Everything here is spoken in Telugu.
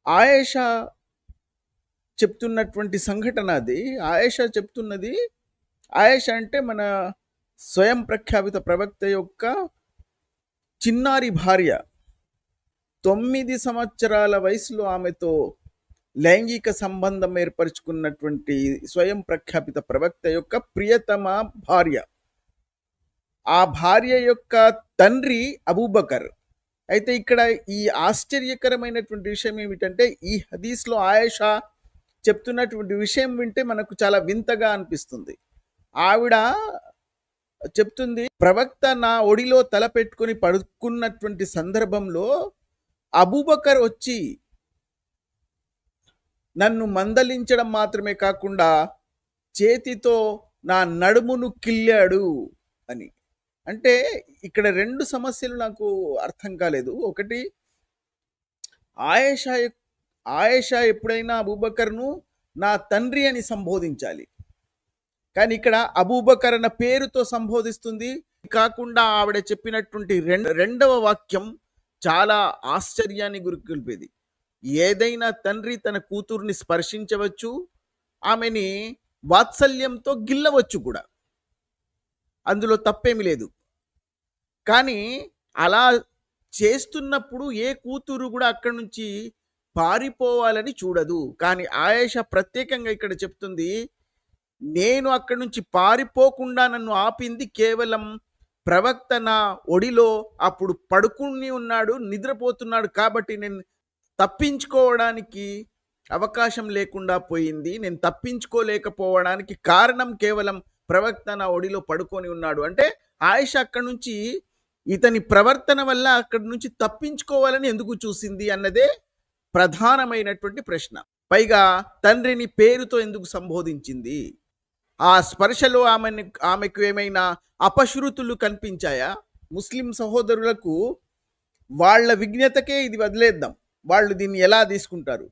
ఆయేషా చెప్తున్నటువంటి సంఘటన అది. ఆయేషా చెప్తున్నది, ఆయేషా అంటే మన స్వయం ప్రఖ్యాపిత ప్రవక్త యొక్క చిన్నారి భార్య. 9 సంవత్సరాల వయసులో ఆమెతో లైంగిక సంబంధం ఏర్పరచుకున్నటువంటి స్వయం ప్రఖ్యాపిత ప్రవక్త యొక్క ప్రియతమ భార్య. ఆ భార్య యొక్క తండ్రి అబూబకర్. అయితే ఇక్కడ ఈ ఆశ్చర్యకరమైనటువంటి విషయం ఏమిటంటే, ఈ హదీస్లో ఆయేషా చెప్తున్నటువంటి విషయం వింటే మనకు చాలా వింతగా అనిపిస్తుంది. ఆవిడ చెప్తుంది, ప్రవక్త నా ఒడిలో తల పెట్టుకుని పడుకున్నటువంటి సందర్భంలో అబూబకర్ వచ్చి నన్ను మందలించడం మాత్రమే కాకుండా చేతితో నా నడుమును కిల్లాడు అని. అంటే ఇక్కడ 2 సమస్యలు నాకు అర్థం కాలేదు. ఒకటి, ఆయేషా ఆయేషా ఎప్పుడైనా అబూబకర్ను నా తండ్రి అని సంబోధించాలి, కానీ ఇక్కడ అబూబకర్ అన్న పేరుతో సంబోధిస్తుంది. కాకుండా ఆవిడ చెప్పినటువంటి రెండవ వాక్యం చాలా ఆశ్చర్యాన్ని గురికొల్పేది. ఏదైనా తండ్రి తన కూతుర్ని స్పర్శించవచ్చు, ఆమెని వాత్సల్యంతో గిల్లవచ్చు కూడా, అందులో తప్పేమి లేదు. కానీ అలా చేస్తున్నప్పుడు ఏ కూతురు కూడా అక్కడి నుంచి పారిపోవాలని చూడదు. కానీ ఆయేషా ప్రత్యేకంగా ఇక్కడ చెప్తుంది, నేను అక్కడి నుంచి పారిపోకుండా నన్ను ఆపింది కేవలం ప్రవక్త నా ఒడిలో అప్పుడు పడుకుని ఉన్నాడు, నిద్రపోతున్నాడు, కాబట్టి నేను తప్పించుకోవడానికి అవకాశం లేకుండా పోయింది. నేను తప్పించుకోలేకపోవడానికి కారణం కేవలం ప్రవక్త నా ఒడిలో పడుకొని ఉన్నాడు. అంటే ఆయేషా అక్కడి నుంచి ఇతని ప్రవర్తన వల్ల అక్కడి నుంచి తప్పించుకోవాలని ఎందుకు చూసింది అన్నదే ప్రధానమైనటువంటి ప్రశ్న. పైగా తండ్రిని పేరుతో ఎందుకు సంబోధించింది? ఆ స్పర్శలో ఆమెకు ఏమైనా అపశృతులు కనిపించాయా? ముస్లిం సహోదరులకు వాళ్ళ విజ్ఞతకే ఇది వదిలేద్దాం, వాళ్ళు దీన్ని ఎలా తీసుకుంటారు.